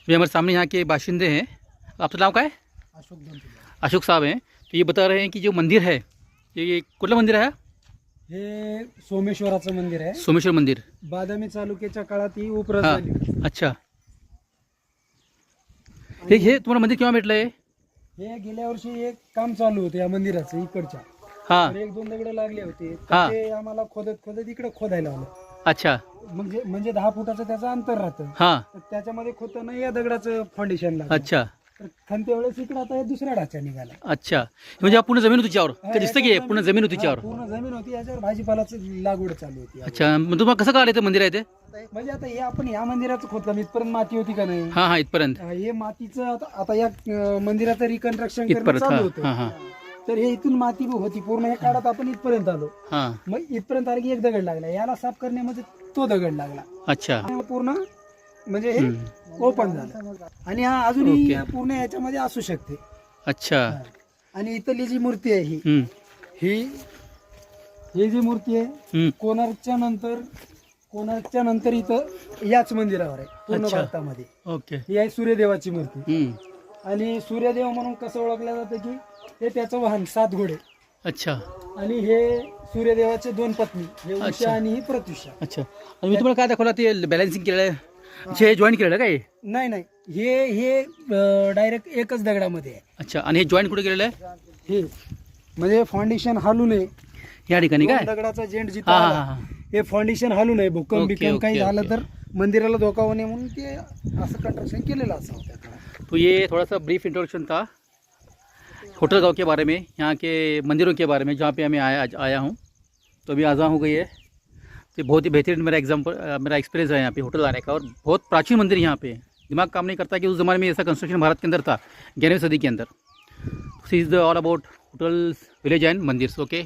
ये हमारे सामने यहाँ के बाशिंदे हैं। आपका नाव काय? अशोक साहब हैं। तो ये बता रहे हैं की जो मंदिर है ये कुठलं मंदिर आहे? हे सोमेश्वराचं मंदिर आहे. सोमेश्वर मंदिर. बादामी चालुक्याच्या काळात ही उपरत हां, झाली. अच्छा. हे तुम्हाला मंदिर केव्हा भेटलं आहे? हे गेल्या वर्षी एक काम चालू होतं या मंदिराचं इकडच्या. हां, तर 1-2 दगड लागले होते. तर हां. ते आम्हाला खोदत इकडे खोदायला आलं. अच्छा. म्हणजे 10 फुटाचं त्याचं अंतर राहतं. हां, तर त्याच्यामध्ये खोदताना या दगडाचं फाउंडेशन लागलं. अच्छा तर खणते वेळेस इकडे आता हे दुसरा ढाचा निघाला. अच्छा. म्हणजे हा पूर्ण जमीन होती त्याच्यावर का दिसतं की पूर्ण जमीन होती हा, त्याच्यावर? पूर्ण जमीन होती. याच्यावर भाजीपालाची लागवड चालू होती. अच्छा. मग तुम्हाला कसं कळालं ते मंदिर आहे ते? म्हणजे आता हे आपण या मंदिराचं खोदकाम इथपर्यंत माती होती का नाही? हां हां, इथपर्यंत. हे मातीचं आता या मंदिराचं रिकन्स्ट्रक्शन करणं इथपर्यंत. चालू हां होतं. हां हां तर हे इथून माती होती पूर्ण. या काळात आपण इथपर्यंत आलो. हां. मग इथपर्यंत आले की एक दगड लागला. याला साफ करण्यामध्ये तो दगड लागला. अच्छा. आणि पूर्ण म्हणजे हे ओपन झालं. आणि हा अजूनही ओके. पूर्ण याच्यामध्ये असू शकते. अच्छा. आणि इथली जी मूर्ती आहे हम्म, ही जी मूर्ती आहे हम्म. कोणार्कच्या नंतर इथं याच मंदिरावर आहे पूर्ण अच्छा. भारतामध्ये. ओके. ही आहे सूर्यदेवाची मूर्ती. हम्म. आणि सूर्यदेव म्हणून कसं ओळखलं जातं की हे त्याचं वाहन 7 घोडे. अच्छा आणि हे सूर्यदेवाचे 2 पत्नी, हे अच्छा. उषा आणि ही प्रत्युषा. अच्छा. आणि मी तुम्हाला काय दाखवलं ते बॅलन्सिंग केलेलं आहे? अच्छा, हे जॉईन केलेलं आहे काय? नाही हे डायरेक्ट एकच दगडामध्ये आहे. अच्छा. आणि हे जॉईन कुठे केलेलं आहे? हे म्हणजे फाउंडेशन हलू नये. या ठिकाणी काय? दगडाचा जेंट जिथं हां आला, हां हां. हे फाउंडेशन हलू नये. भूकंप ओके, बिकंप काही ओके, झालं ओके. तर मंदिराला धोका होऊ नये म्हणून ते असं कंस्ट्रक्शन केलेलं असावं त्या काळात. तो ये थोड़ा सा ब्रीफ इंट्रोडक्शन था होटल गांव के बारे में, यहाँ के मंदिरों के बारे में, जहाँ पे मैं आया हूँ. तो अभी आज़ा हो गई है. तो बहुत ही बेहतरीन मेरा एक्सपीरियंस है यहाँ पे होटल आने का. और बहुत प्राचीन मंदिर यहाँ पे. दिमाग काम नहीं करता कि उस ज़माने में ऐसा कंस्ट्रक्शन भारत के अंदर था 11वीं सदी के अंदर. This is the all about hotels, village and mandirs. Okay.